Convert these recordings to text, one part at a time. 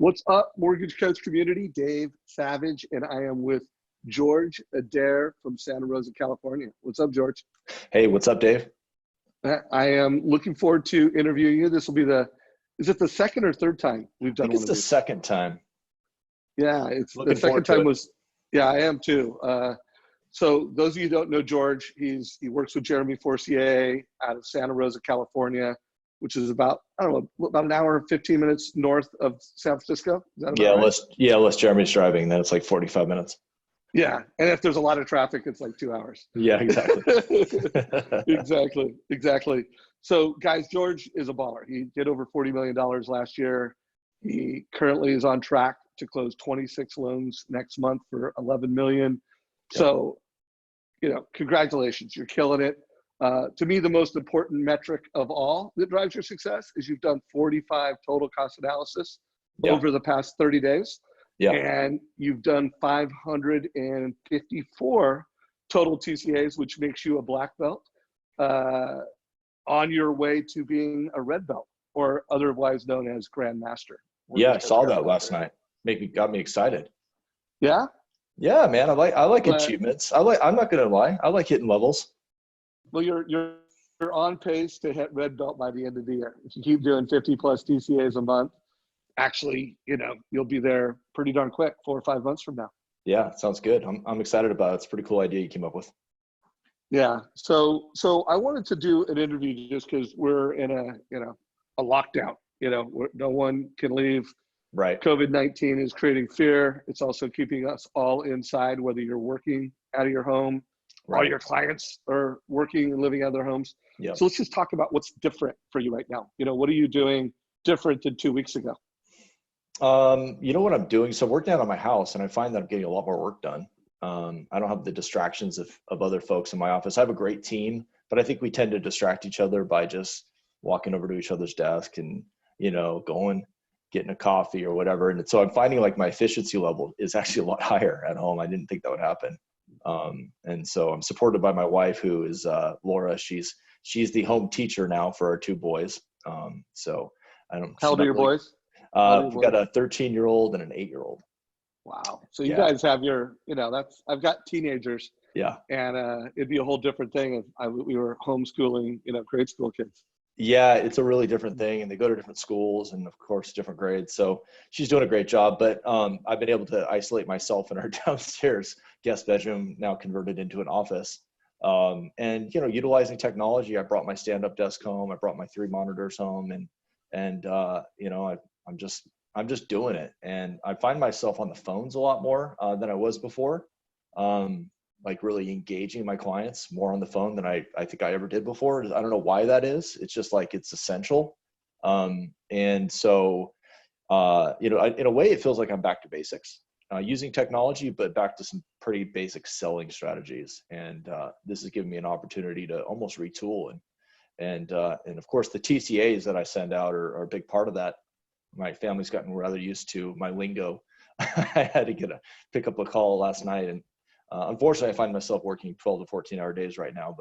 What's up, Mortgage Coach community? Dave Savage, and I am with George Adair from Santa Rosa, California. What's up, George? Hey, what's up, Dave? I am looking forward to interviewing you. This will be is it the second or third time we've done one of these? I think it's the second time. Yeah, it's Looking the second forward time to it. yeah, I am too. So those of you who don't know George, he works with Jeremy Forcier out of Santa Rosa, California, which is about an hour and 15 minutes north of San Francisco. Is that about right? Unless Jeremy's driving, then it's like 45 minutes. Yeah, and if there's a lot of traffic, it's like 2 hours. Yeah, exactly. Exactly. So, guys, George is a baller. He did over $40 million last year. He currently is on track to close 26 loans next month for $11 million. Yep. So, congratulations. You're killing it. To me, the most important metric of all that drives your success is you've done 45 total cost analysis over the past 30 days. Yeah. And you've done 554 total TCAs, which makes you a black belt, on your way to being a red belt, or otherwise known as Grandmaster. Yeah, I saw that last night. Got me excited. Yeah? Yeah, man. I like achievements. I'm not gonna lie. I like hitting levels. Well, you're on pace to hit red belt by the end of the year. If you keep doing 50 plus TCAs a month, actually, you'll be there pretty darn quick, 4 or 5 months from now. Yeah, sounds good. I'm excited about it. It's a pretty cool idea you came up with. Yeah. So I wanted to do an interview just because we're in a lockdown. No one can leave. Right. COVID-19 is creating fear. It's also keeping us all inside, whether you're working out of your home. Right. All your clients are working and living out of their homes. Yep. So let's just talk about what's different for you right now. What are you doing different than 2 weeks ago? You know what I'm doing? So I'm working out on my house, and I find that I'm getting a lot more work done. I don't have the distractions of other folks in my office. I have a great team, but I think we tend to distract each other by just walking over to each other's desk and, getting a coffee or whatever. And so I'm finding like my efficiency level is actually a lot higher at home. I didn't think that would happen. And so I'm supported by my wife, who is Laura. She's the home teacher now for our 2 boys. So I don't. How old are your boys? We've got a 13-year-old and an 8-year-old. Wow. So you guys have I've got teenagers. Yeah. And it'd be a whole different thing if we were homeschooling, grade school kids. Yeah, it's a really different thing, and they go to different schools and, of course, different grades. So she's doing a great job, but I've been able to isolate myself in our downstairs guest bedroom, now converted into an office. And utilizing technology, I brought my stand-up desk home. I brought my 3 monitors home, and I'm just doing it. And I find myself on the phones a lot more than I was before. Like really engaging my clients more on the phone than I think I ever did before. I don't know why that is. It's just like, it's essential. And so, in a way it feels like I'm back to basics, using technology, but back to some pretty basic selling strategies. And this has given me an opportunity to almost retool. And of course the TCAs that I send out are a big part of that. My family's gotten rather used to my lingo. I had to pick up a call last night, and unfortunately, I find myself working 12 to 14-hour days right now.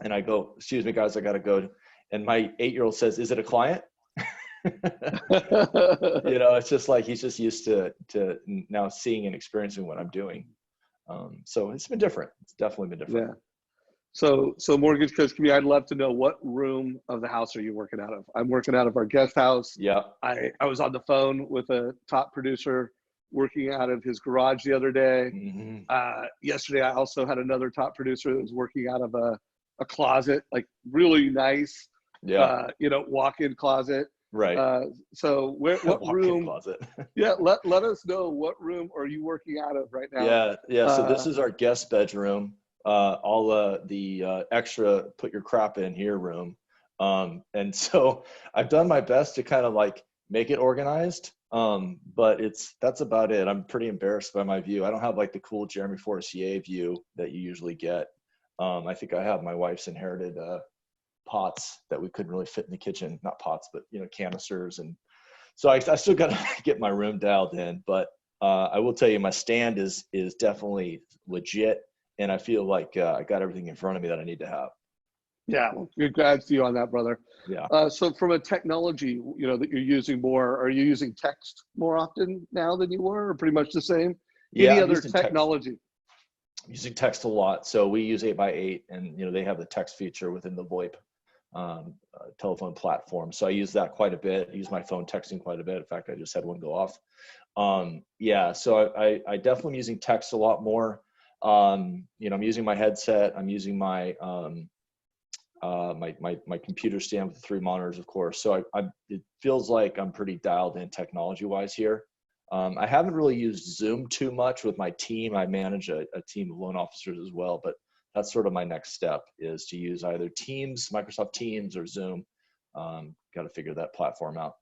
And I go, "Excuse me, guys, I got to go." And my 8-year-old says, "Is it a client?" It's just like he's just used to now seeing and experiencing what I'm doing. So it's been different. It's definitely been different. Yeah. So Mortgage Coach community, I'd love to know, what room of the house are you working out of? I'm working out of our guest house. Yeah. I was on the phone with a top producer working out of his garage the other day. Mm-hmm. Yesterday, I also had another top producer that was working out of a closet, like really nice, walk-in closet. Right. So what room? Closet. Yeah. Let us know, what room are you working out of right now? Yeah. So this is our guest bedroom. All the extra put your crap in here room. And so I've done my best to kind of like make it organized. But that's about it. I'm pretty embarrassed by my view. I don't have like the cool Jeremy Forcier view that you usually get. I think I have my wife's inherited pots that we couldn't really fit in the kitchen. Not pots, but canisters. And so I still got to get my room dialed in. But I will tell you, my stand is definitely legit, and I feel like I got everything in front of me that I need to have. Yeah, well, congrats to you on that, brother. Yeah. So from a technology, that you're using more, are you using text more often now than you were, or pretty much the same? Yeah, Any I'm other using text. technology? Using text a lot. So we use 8x8, and they have the text feature within the VoIP telephone platform. So I use that quite a bit. I use my phone texting quite a bit. In fact, I just had one go off. Yeah, so I definitely am using text a lot more. I'm using my headset. I'm using my my computer stand with the 3 monitors, of course. So it feels like I'm pretty dialed in technology wise here. I haven't really used Zoom too much with my team. I manage a team of loan officers as well, but that's sort of my next step, is to use either Teams, Microsoft Teams, or Zoom. Got to figure that platform out.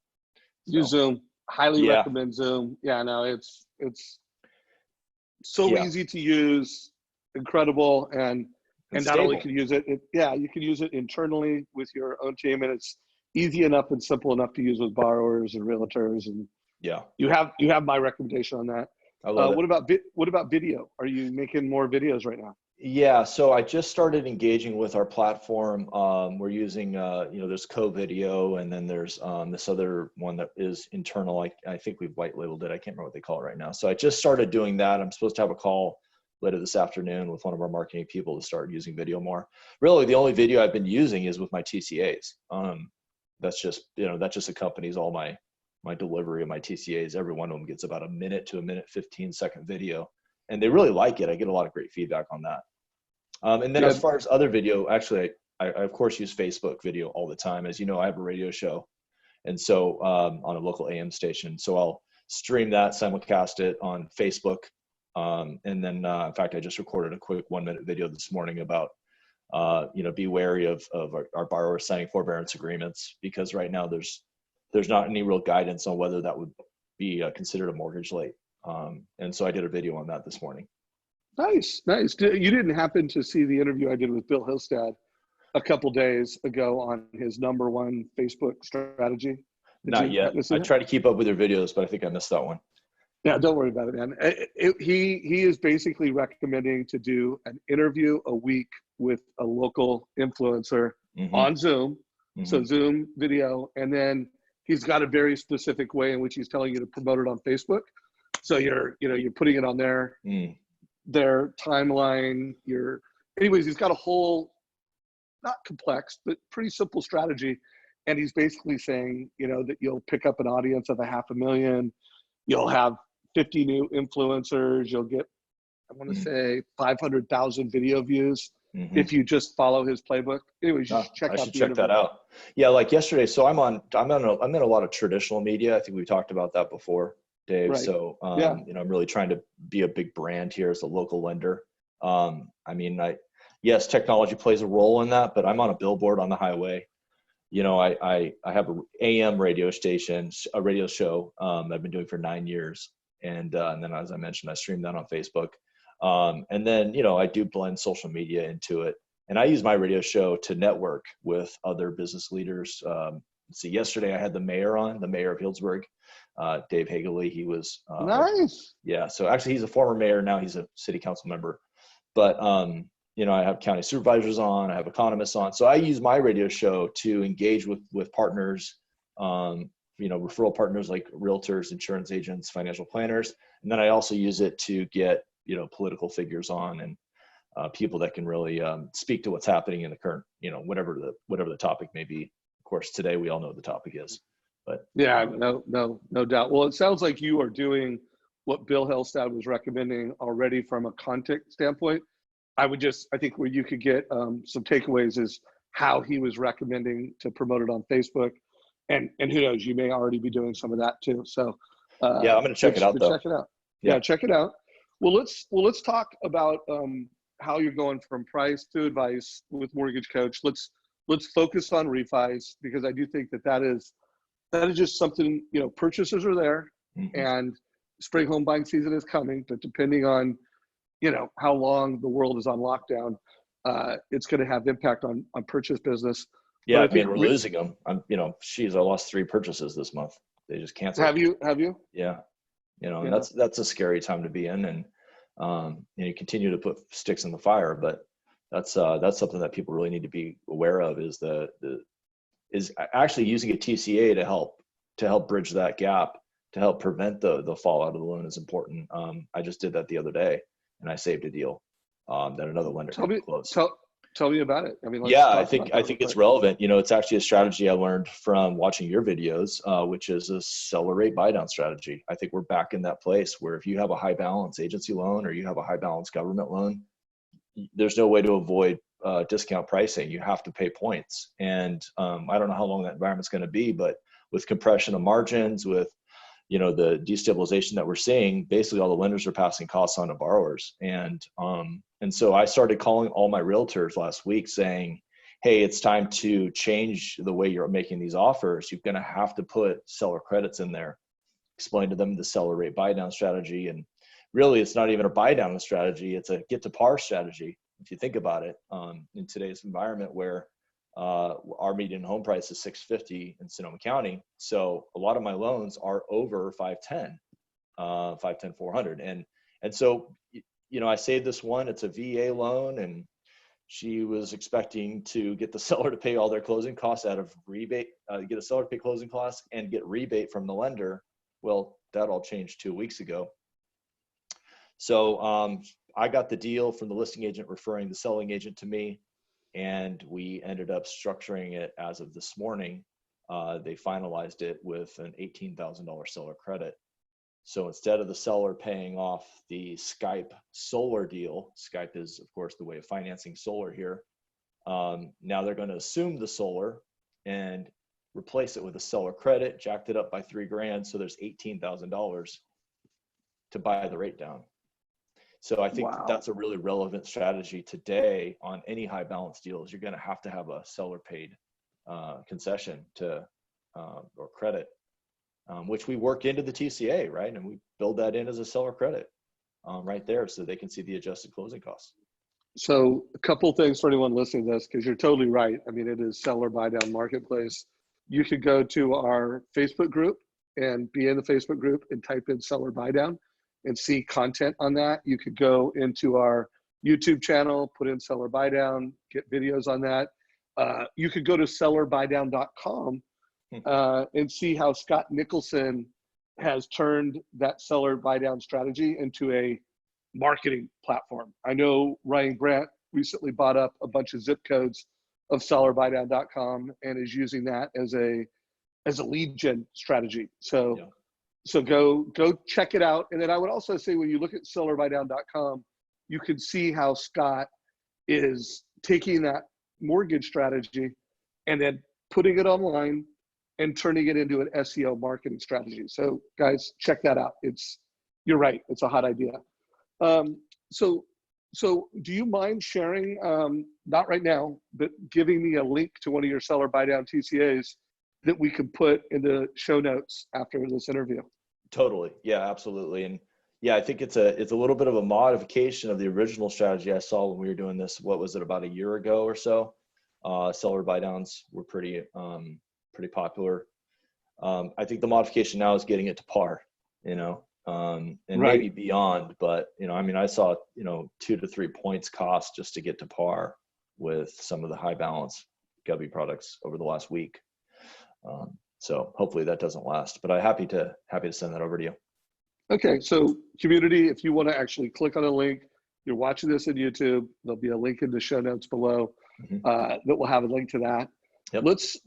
Use So Zoom. Highly yeah, recommend Zoom. Yeah, no, it's so yeah, easy to use, incredible, and and not only stable. can you use it, you can use it internally with your own team, and it's easy enough and simple enough to use with borrowers and realtors. And Yeah, you have my recommendation on that. I love it. What about video? Are you making more videos right now? Yeah, so I just started engaging with our platform. We're using, there's Co-Video, and then there's this other one that is internal. I think we've white labeled it. I can't remember what they call it right now. So I just started doing that. I'm supposed to have a call later this afternoon with one of our marketing people to start using video more. Really, the only video I've been using is with my TCAs. That just accompanies all my delivery of my TCAs. Every one of them gets about a minute to a minute 15-second video, and they really like it. I get a lot of great feedback on that. And then as Good. far as other video, actually, I of course use Facebook video all the time. As you know, I have a radio show, and so on a local AM station. So I'll stream that, simulcast it on Facebook, and then in fact, I just recorded a quick 1-minute video this morning about be wary of our borrowers signing forbearance agreements, because right now there's not any real guidance on whether that would be considered a mortgage late. And so I did a video on that this morning. Nice, nice. You didn't happen to see the interview I did with Bill Hillstad a couple days ago on his #1 Facebook strategy? Did Not you yet. happen to see I that? try to keep up with your videos, but I think I missed that one. Yeah, don't worry about it, man. He is basically recommending to do an interview a week with a local influencer Mm-hmm. on Zoom. Mm-hmm. So Zoom video, and then he's got a very specific way in which he's telling you to promote it on Facebook. So you're putting it on their timeline. Anyways, he's got a whole, not complex, but pretty simple strategy. And he's basically saying, that you'll pick up an audience of 500,000. You'll have 50 new influencers. You'll get, I want to say, 500,000 video views if you just follow his playbook. Anyways, you should check I out should the check interview. that out. Yeah, like yesterday. So I'm in a lot of traditional media. I think we talked about that before, Dave. Right. So Yeah. I'm really trying to be a big brand here as a local lender. Yes, technology plays a role in that, but I'm on a billboard on the highway. I have a AM radio station, a radio show I've been doing for 9 years. And then, as I mentioned, I stream that on Facebook. And then, I do blend social media into it. And I use my radio show to network with other business leaders. Yesterday I had the mayor of Healdsburg, Dave Hageley. He was Nice. Yeah. So actually, he's a former mayor now. He's a city council member. But I have county supervisors on. I have economists on. So I use my radio show to engage with partners, referral partners like realtors, insurance agents, financial planners. And then I also use it to get political figures on, and people that can really speak to what's happening in the current, whatever the topic may be. Of course, today we all know what the topic is. But Yeah, no doubt. Well, it sounds like you are doing what Bill Hillstad was recommending already from a content standpoint. I think where you could get some takeaways is how he was recommending to promote it on Facebook, and who knows, you may already be doing some of that too. So yeah, I'm going to check it out though. Check it out. Yeah, check it out. Well, let's talk about how you're going from price to advice with Mortgage Coach. Let's focus on refis, because I do think that is just something, purchases are there, and spring home buying season is coming, but depending on how long the world is on lockdown, it's going to have impact on purchase business. Yeah, but I think we're losing them. I lost 3 purchases this month. They just canceled. Have you? Yeah. And Yeah. that's a scary time to be in. And you continue to put sticks in the fire, but That's something that people really need to be aware of, is is actually using a TCA to help bridge that gap, to help prevent the fallout of the loan is important. I just did that the other day, and I saved a deal that another lender couldn't close. Tell me about it. I mean, Yeah, let's talk about I that think real it's quick. relevant. You know, it's actually a strategy I learned from watching your videos, which is a seller rate buy down strategy. I think we're back in that place where if you have a high balance agency loan or you have a high balance government loan, there's no way to avoid discount pricing. You have to pay points. And I don't know how long that environment's going to be, but with compression of margins, with the destabilization that we're seeing, basically all the lenders are passing costs on to borrowers. And so I started calling all my realtors last week saying, hey, it's time to change the way you're making these offers. You're going to have to put seller credits in there. Explain to them the seller rate buy down strategy. And really, it's not even a buy down strategy. It's a get to par strategy. If you think about it, in today's environment where our median home price is $650 in Sonoma County. So a lot of my loans are over 510, 400. And so, I saved this one. It's a VA loan, and she was expecting to get the seller to pay all their closing costs out of rebate, get a seller to pay closing costs and get rebate from the lender. Well, that all changed 2 weeks ago. So I got the deal from the listing agent referring the selling agent to me, and we ended up structuring it as of this morning. They finalized it with an $18,000 seller credit. So instead of the seller paying off the Skype solar deal, Skype is, of course, the way of financing solar here. Now they're going to assume the solar and replace it with a seller credit, jacked it up by $3,000. So there's $18,000 to buy the rate down. So I think that's a really relevant strategy today on any high balance deals. You're going to have a seller paid concession to or credit, which we work into the TCA, right? And we build that in as a seller credit right there, so they can see the adjusted closing costs. So a couple things for anyone listening to this, because you're totally right. I mean, it is seller buy down marketplace. You could go to our Facebook group and be in the Facebook group and type in seller buy down and see content on that. You could go into our YouTube channel, put in seller buy down, get videos on that. You could go to sellerbuydown.com and see how Scott Nicholson has turned that seller buy down strategy into a marketing platform. I know Ryan Grant recently bought up a bunch of zip codes of sellerbuydown.com and is using that as a lead gen strategy. So yeah. So go check it out. And then I would also say, when you look at sellerbuydown.com, you can see how Scott is taking that mortgage strategy and then putting it online and turning it into an SEO marketing strategy. So guys, check that out. You're right. It's a hot idea. So do you mind sharing, not right now, but giving me a link to one of your seller buy down TCAs that we could put in the show notes after this interview? Totally. Yeah, absolutely. And yeah, I think it's a little bit of a modification of the original strategy I saw when we were doing this. What was it, about a year ago or so? Seller buy downs were pretty popular. I think the modification now is getting it to par, and right. Maybe beyond, but I mean, I saw 2 to 3 points cost just to get to par with some of the high balance Govy products over the last week. So hopefully that doesn't last, but I'm happy to send that over to you. Okay. So community, if you want to actually click on a link, you're watching this on YouTube, there'll be a link in the show notes below that will have a link to that. Yep. Let's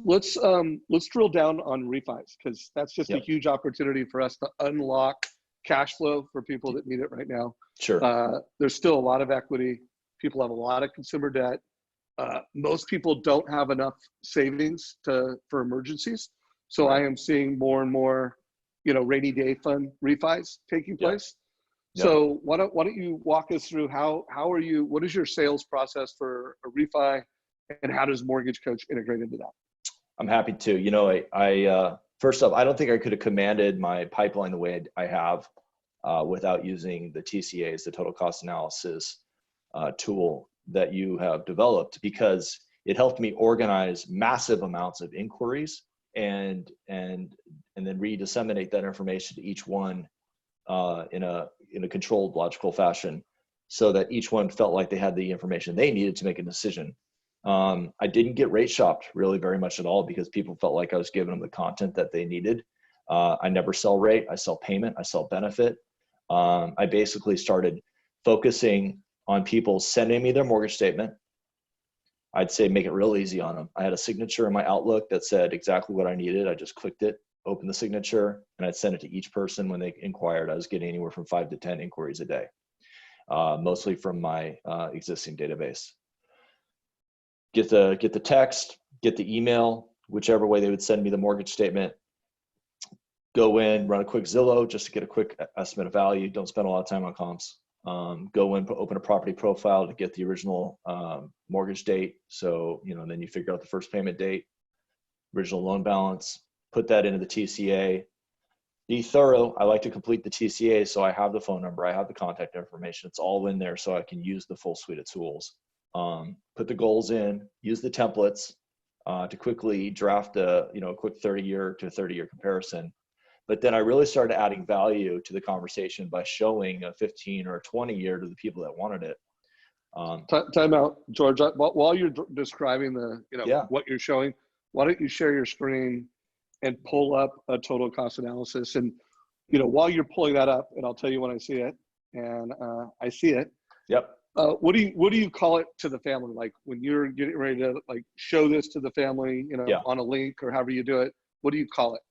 drill down on refis, because that's just a huge opportunity for us to unlock cash flow for people that need it right now. Sure. There's still a lot of equity. People have a lot of consumer debt. Most people don't have enough savings for emergencies. So right. I am seeing more and more, rainy day fund refis taking place. Yep. So why don't you walk us through what is your sales process for a refi, and how does Mortgage Coach integrate into that? I'm happy to. I first off, I don't think I could have commanded my pipeline the way I have without using the TCAs, the total cost analysis tool that you have developed, because it helped me organize massive amounts of inquiries and then re-disseminate that information to each one in a controlled, logical fashion. so that each one felt like they had the information they needed to make a decision. I didn't get rate shopped really very much at all because people felt like I was giving them the content that they needed. I never sell rate. I sell payment. I sell benefit. I basically started focusing on people sending me their mortgage statement. I'd say make it real easy on them. I had a signature in my Outlook that said exactly what I needed. I just clicked it, opened the signature, and I'd send it to each person when they inquired. I was getting anywhere from 5 to 10 inquiries a day, mostly from my existing database. Get the text, get the email, whichever way they would send me the mortgage statement. Go in, run a quick Zillow just to get a quick estimate of value. Don't spend a lot of time on comps. Go in, open a property profile to get the original mortgage date. So, then you figure out the first payment date, original loan balance, put that into the TCA. Be thorough. I like to complete the TCA, so I have the phone number, I have the contact information. It's all in there so I can use the full suite of tools. Put the goals in, use the templates to quickly draft a quick 30-year to 30-year comparison. But then I really started adding value to the conversation by showing a 15 or a 20-year to the people that wanted it. Time out, George. While you're describing Yeah. what you're showing, why don't you share your screen and pull up a total cost analysis? And while you're pulling that up, and I'll tell you when I see it, and I see it. Yep. What do you call it to the family? Like when you're getting ready to show this to the family, Yeah. on a link or however you do it, what do you call it?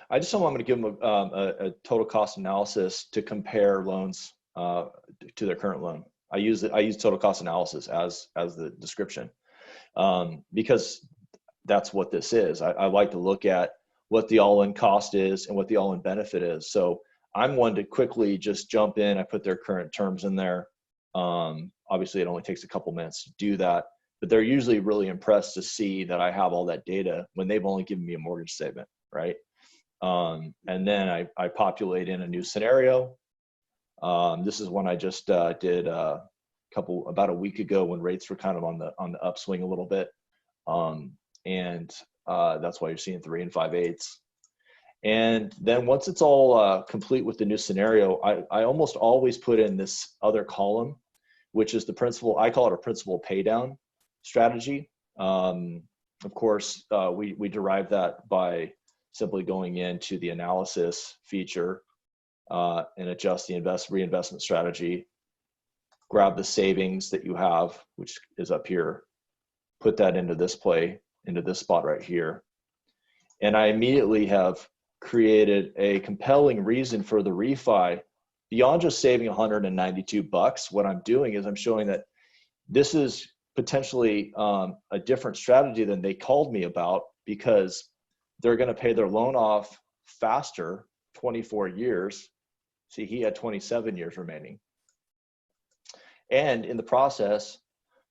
I just want to give them a total cost analysis to compare loans to their current loan. I use total cost analysis as the description because that's what this is. I like to look at what the all-in cost is and what the all-in benefit is. So I'm one to quickly just jump in. I put their current terms in there. Obviously, it only takes a couple minutes to do that, but they're usually really impressed to see that I have all that data when they've only given me a mortgage statement, right? And then I populate in a new scenario. This is one I just did about a week ago when rates were kind of on the upswing a little bit. And that's why you're seeing 3 5/8. And then once it's all complete with the new scenario, I almost always put in this other column, which is the principal. I call it a principal pay down strategy. Of course, we derive that by simply going into the analysis feature and adjust the reinvestment strategy, grab the savings that you have, which is up here, put that into this spot right here. And I immediately have created a compelling reason for the refi beyond just saving $192. What I'm doing is I'm showing that this is potentially a different strategy than they called me about, because they're going to pay their loan off faster, 24 years. See, he had 27 years remaining. And in the process,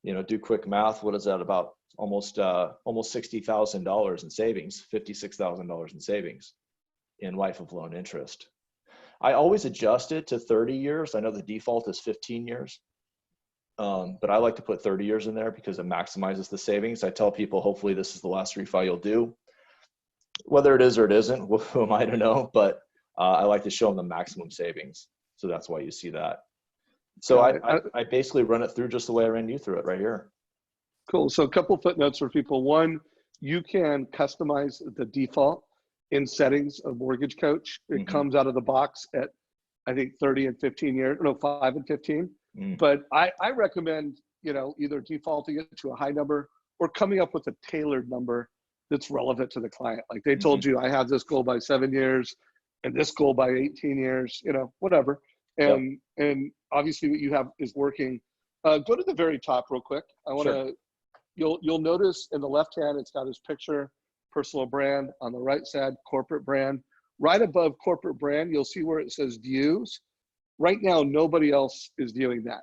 do quick math. What is that? About almost $60,000 in savings, $56,000 in savings in life of loan interest. I always adjust it to 30 years. I know the default is 15 years. But I like to put 30 years in there because it maximizes the savings. I tell people, hopefully this is the last refi you'll do. Whether it is or it isn't, who am I to know? But I like to show them the maximum savings. So that's why you see that. So I basically run it through just the way I ran you through it right here. Cool. So a couple footnotes for people. One, you can customize the default in settings of Mortgage Coach. It comes out of the box at, I think, 30 and 15 years, no, 5 and 15. But I recommend, either defaulting it to a high number or coming up with a tailored number that's relevant to the client. Like they told you, I have this goal by 7 years and this goal by 18 years, whatever. And obviously what you have is working. Go to the very top real quick. I want to, you'll notice in the left hand, it's got his picture, personal brand. On the right side, corporate brand. Right above corporate brand, you'll see where it says views. Right now, nobody else is viewing that.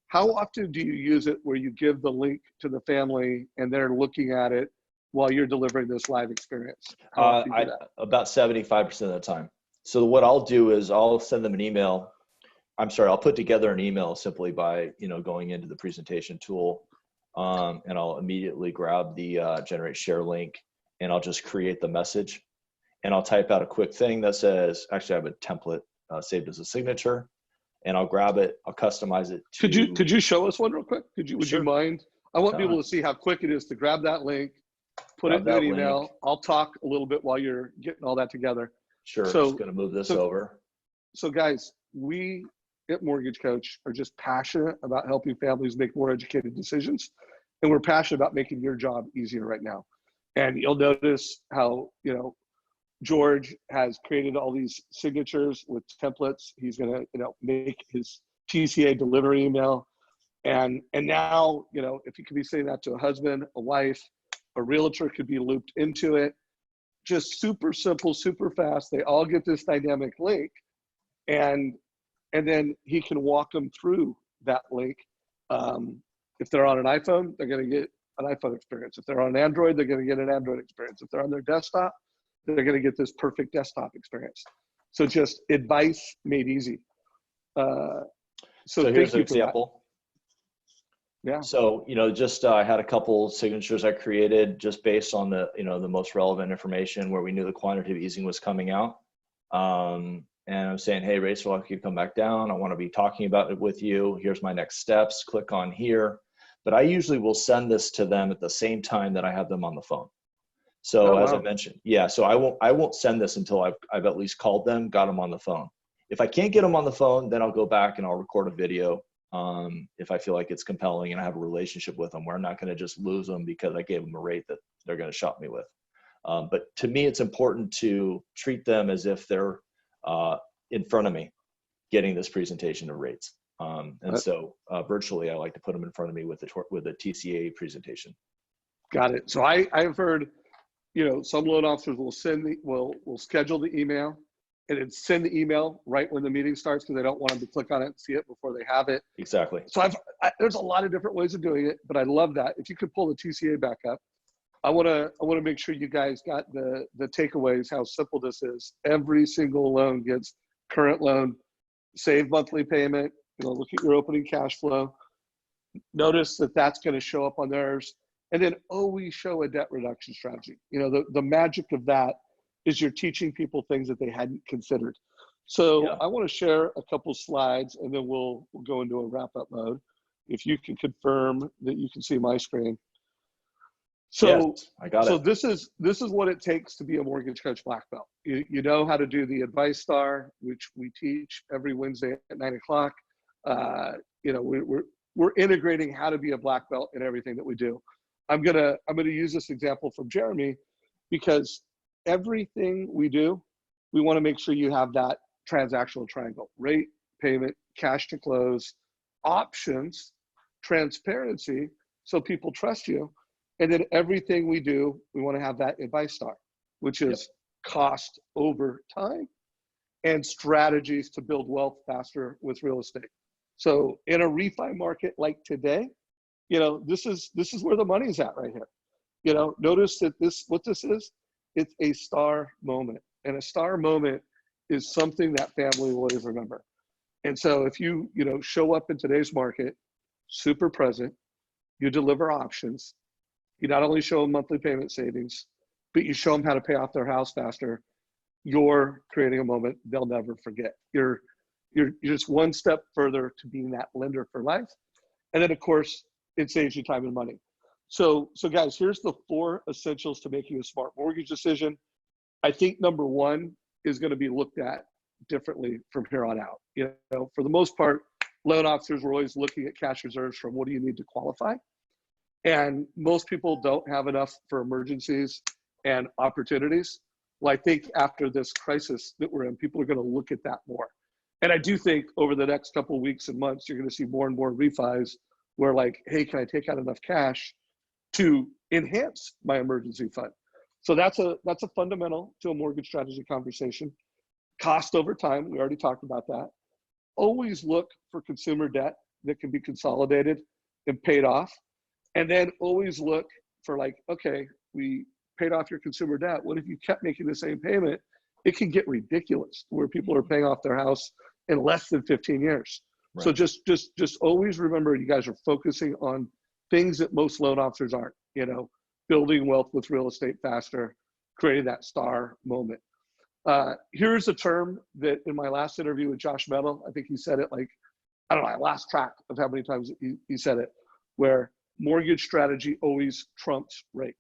How often do you use it where you give the link to the family and they're looking at it while you're delivering this live experience? About 75% of the time. So what I'll do is I'll send them an email. I'll put together an email simply by, going into the presentation tool, and I'll immediately grab the generate share link, and I'll just create the message, and I'll type out a quick thing that says, actually I have a template saved as a signature. and I'll grab it, I'll customize it to. Could you show us one real quick? Would you Sure. mind? I want people to see how quick it is to grab that link, put it in an email. Link. I'll talk a little bit while you're getting all that together. Sure. So, just gonna move this over. So guys, we at Mortgage Coach are just passionate about helping families make more educated decisions. And we're passionate about making your job easier right now. And you'll notice how, George has created all these signatures with templates. He's going to, make his TCA delivery email. And now, if you could be saying that to a husband, a wife, a realtor could be looped into it. Just super simple, super fast. They all get this dynamic link. And then he can walk them through that link. If they're on an iPhone, they're going to get an iPhone experience. If they're on an Android, they're going to get an Android experience. If they're on their desktop, they're going to get this perfect desktop experience. So just advice made easy. So here's an example. Yeah. So, I had a couple signatures I created just based on the, the most relevant information where we knew the quantitative easing was coming out. And I'm saying, hey, Rachel, I could come back down. I want to be talking about it with you. Here's my next steps. Click on here. But I usually will send this to them at the same time that I have them on the phone. So as I mentioned, so I won't send this until I've at least called them, got them on the phone. If I can't get them on the phone, then I'll go back and I'll record a video if I feel like it's compelling and I have a relationship with them where I'm not going to just lose them because I gave them a rate that they're going to shop me with. But to me, it's important to treat them as if they're in front of me getting this presentation of rates. So virtually, I like to put them in front of me with a TCA presentation. Got it. So I've heard, some loan officers will schedule the email and then send the email right when the meeting starts because they don't want them to click on it and see it before they have it. Exactly. So there's a lot of different ways of doing it, but I love that. If you could pull the TCA back up, I want to make sure you guys got the takeaways, how simple this is. Every single loan gets current loan, save monthly payment, look at your opening cash flow. Notice that that's going to show up on theirs. And then always show a debt reduction strategy. The magic of that is you're teaching people things that they hadn't considered. So I want to share a couple slides and then we'll go into a wrap up mode. If you can confirm that you can see my screen. So yes, I got it. So this is what it takes to be a Mortgage Coach Black Belt. You know how to do the Advice Star, which we teach every Wednesday at 9:00. We're integrating how to be a black belt in everything that we do. I'm gonna use this example from Jeremy because everything we do, we want to make sure you have that transactional triangle: rate, payment, cash to close, options, transparency, so people trust you. And then everything we do, we want to have that Advice Star, which is cost over time and strategies to build wealth faster with real estate. So in a refi market like today, this is where the money's at right here. Notice that what this is, it's a star moment. And a star moment is something that family will always remember. And so if you, show up in today's market, super present, you deliver options, you not only show them monthly payment savings, but you show them how to pay off their house faster, you're creating a moment they'll never forget. You're just one step further to being that lender for life. And then of course, it saves you time and money. So guys, here's the 4 essentials to making a smart mortgage decision. I think number 1 is going to be looked at differently from here on out. For the most part, loan officers were always looking at cash reserves from what do you need to qualify? And most people don't have enough for emergencies and opportunities. Well, I think after this crisis that we're in, people are going to look at that more. And I do think over the next couple of weeks and months, you're going to see more and more refis where like, hey, can I take out enough cash to enhance my emergency fund? So that's a fundamental to a mortgage strategy conversation. Cost over time, we already talked about that. Always look for consumer debt that can be consolidated and paid off. And then always look for like, okay, we paid off your consumer debt. What if you kept making the same payment? It can get ridiculous where people are paying off their house in less than 15 years. Right. So just always remember you guys are focusing on things that most loan officers aren't, building wealth with real estate faster, creating that star moment. Here's a term that in my last interview with Josh Metal, I think he said it like, I don't know, I lost track of how many times he said it, where mortgage strategy always trumps rate.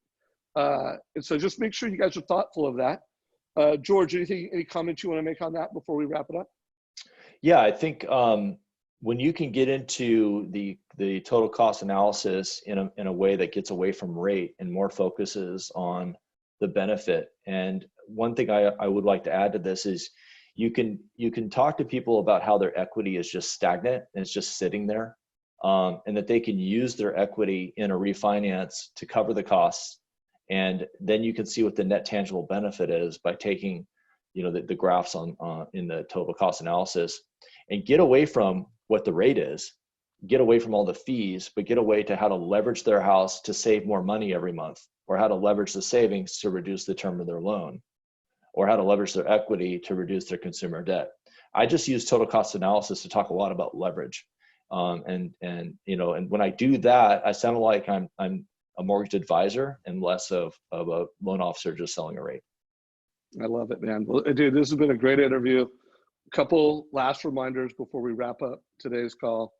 And so just make sure you guys are thoughtful of that. George, any comments you want to make on that before we wrap it up? Yeah, I think when you can get into the total cost analysis in a way that gets away from rate and more focuses on the benefit. And one thing I would like to add to this is you can talk to people about how their equity is just stagnant and it's just sitting there, and that they can use their equity in a refinance to cover the costs. And then you can see what the net tangible benefit is by taking, the graphs on in the total cost analysis, and get away from what the rate is, get away from all the fees, but get away to how to leverage their house to save more money every month, or how to leverage the savings to reduce the term of their loan, or how to leverage their equity to reduce their consumer debt. I just use total cost analysis to talk a lot about leverage. And when I do that, I sound like I'm a mortgage advisor and less of a loan officer just selling a rate. I love it, man. Well, dude, this has been a great interview. A couple last reminders before we wrap up today's call.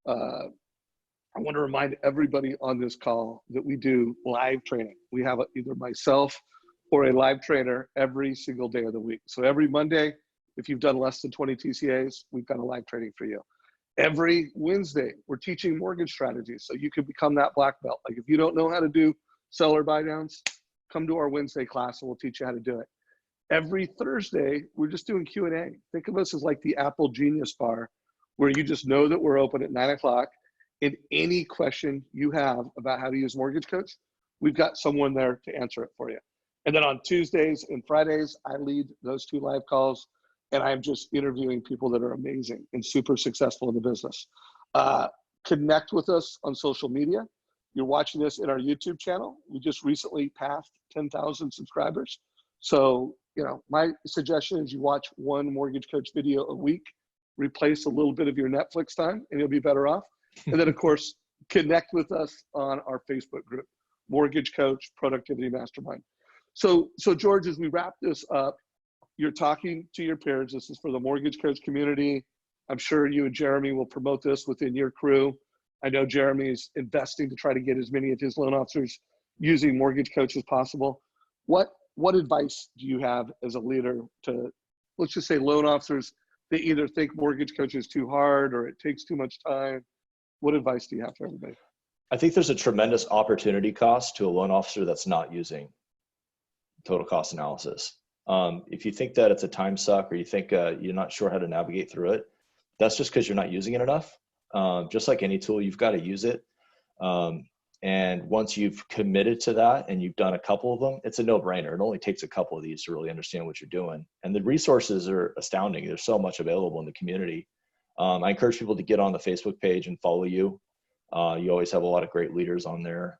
I want to remind everybody on this call that we do live training. We have either myself or a live trainer every single day of the week. So every Monday, if you've done less than 20 TCAs, we've got a live training for you. Every Wednesday, we're teaching mortgage strategies so you can become that black belt. Like if you don't know how to do seller buy downs, come to our Wednesday class and we'll teach you how to do it. Every Thursday, we're just doing Q&A. Think of us as like the Apple Genius Bar, where you just know that we're open at 9 o'clock. And any question you have about how to use Mortgage Coach, we've got someone there to answer it for you. And then on Tuesdays and Fridays, I lead those 2 live calls, and I'm just interviewing people that are amazing and super successful in the business. Connect with us on social media. You're watching this in our YouTube channel. We just recently passed 10,000 subscribers. So, my suggestion is you watch 1 Mortgage Coach video a week, replace a little bit of your Netflix time, and you'll be better off. And then, of course, connect with us on our Facebook group, Mortgage Coach Productivity Mastermind. So George, as we wrap this up, you're talking to your peers. This is for the Mortgage Coach community. I'm sure you and Jeremy will promote this within your crew. I know Jeremy's investing to try to get as many of his loan officers using Mortgage Coach as possible. What advice do you have as a leader to, let's just say, loan officers that either think Mortgage Coach is too hard or it takes too much time? What advice do you have for everybody? I think there's a tremendous opportunity cost to a loan officer that's not using total cost analysis. If you think that it's a time suck, or you think you're not sure how to navigate through it, that's just because you're not using it enough. Just like any tool, you've got to use it. And once you've committed to that and you've done a couple of them, it's a no-brainer. It only takes a couple of these to really understand what you're doing. And the resources are astounding. There's so much available in the community. I encourage people to get on the Facebook page and follow you. You always have a lot of great leaders on there.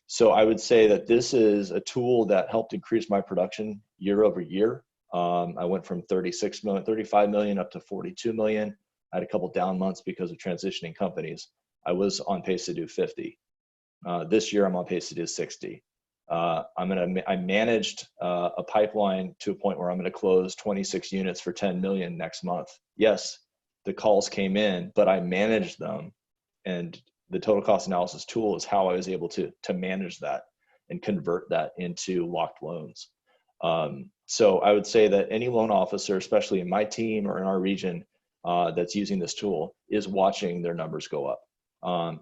So I would say that this is a tool that helped increase my production year over year. I went from 35 million up to 42 million. I had a couple down months because of transitioning companies. I was on pace to do 50. This year I'm on pace to do 60. I managed a pipeline to a point where I'm going to close 26 units for 10 million next month. Yes, the calls came in, but I managed them, and the total cost analysis tool is how I was able to manage that and convert that into locked loans. So I would say that any loan officer, especially in my team or in our region, that's using this tool is watching their numbers go up,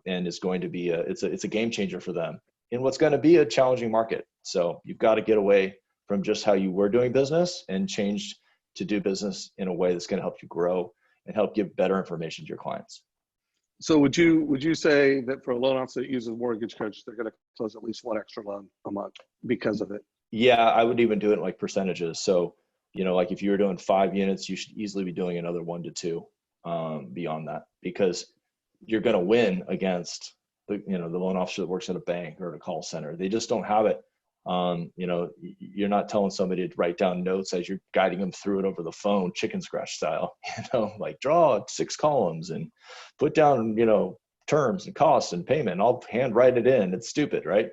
and it's going to be it's a game changer for them in what's going to be a challenging market. So you've got to get away from just how you were doing business and change to do business in a way that's going to help you grow and help give better information to your clients. So would you say that for a loan officer that uses Mortgage Coach, they're going to close at least 1 extra loan a month because of it? Yeah, I would even do it in like percentages. So, like if you were doing 5 units, you should easily be doing another 1 to 2 beyond that, because you're going to win against the loan officer that works at a bank or at a call center. They just don't have it. You're not telling somebody to write down notes as you're guiding them through it over the phone, chicken scratch style, like draw 6 columns and put down, terms and costs and payment, and I'll hand write it in. It's stupid, right?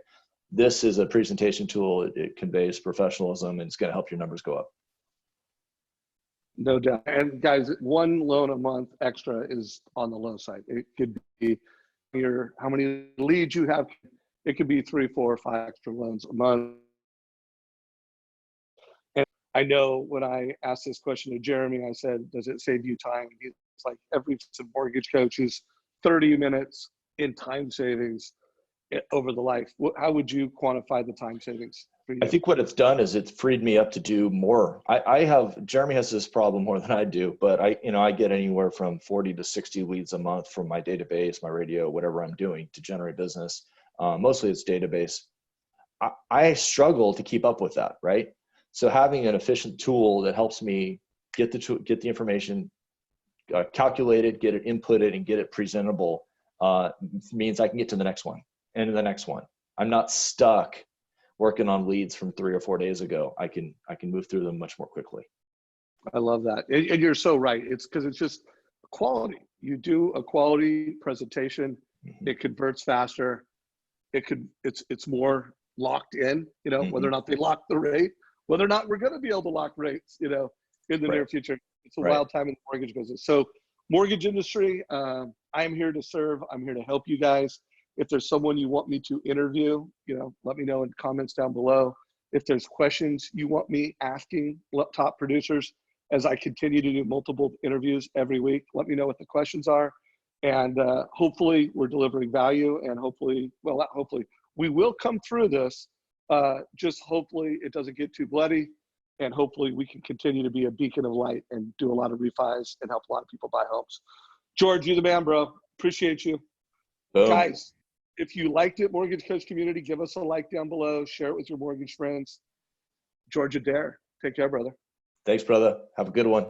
this is a presentation tool. It conveys professionalism, and it's going to help your numbers go up. No doubt. And guys, one loan a month extra is on the low side. It could be how many leads you have. It could be 3, 4, or 5 extra loans a month. And I know when I asked this question to Jeremy, I said, does it save you time? He's like, every mortgage coach is 30 minutes in time savings over the life. How would you quantify the time savings for you? I think what it's done is it's freed me up to do more. Jeremy has this problem more than I do, but I get anywhere from 40 to 60 leads a month from my database, my radio, whatever I'm doing to generate business. Mostly it's database. I struggle to keep up with that, right? So having an efficient tool that helps me get the information calculated, get it inputted, and get it presentable means I can get to the next one and to the next one. I'm not stuck working on leads from 3 or 4 days ago. I can move through them much more quickly. I love that. And you're so right. It's because it's just quality. You do a quality presentation, it converts faster. It's more locked in, whether or not they lock the rate, whether or not we're going to be able to lock rates, in the near future. It's a wild time in the mortgage business. So mortgage industry, I'm here to serve. I'm here to help you guys. If there's someone you want me to interview, let me know in comments down below. If there's questions you want me asking top producers as I continue to do multiple interviews every week, let me know what the questions are. And hopefully we're delivering value, and not hopefully, we will come through this. Just hopefully it doesn't get too bloody, and hopefully we can continue to be a beacon of light and do a lot of refis and help a lot of people buy homes. George, you're the man, bro. Appreciate you. Boom. Guys, if you liked it, Mortgage Coach community, give us a like down below. Share it with your mortgage friends. George Adair, take care, brother. Thanks, brother. Have a good one.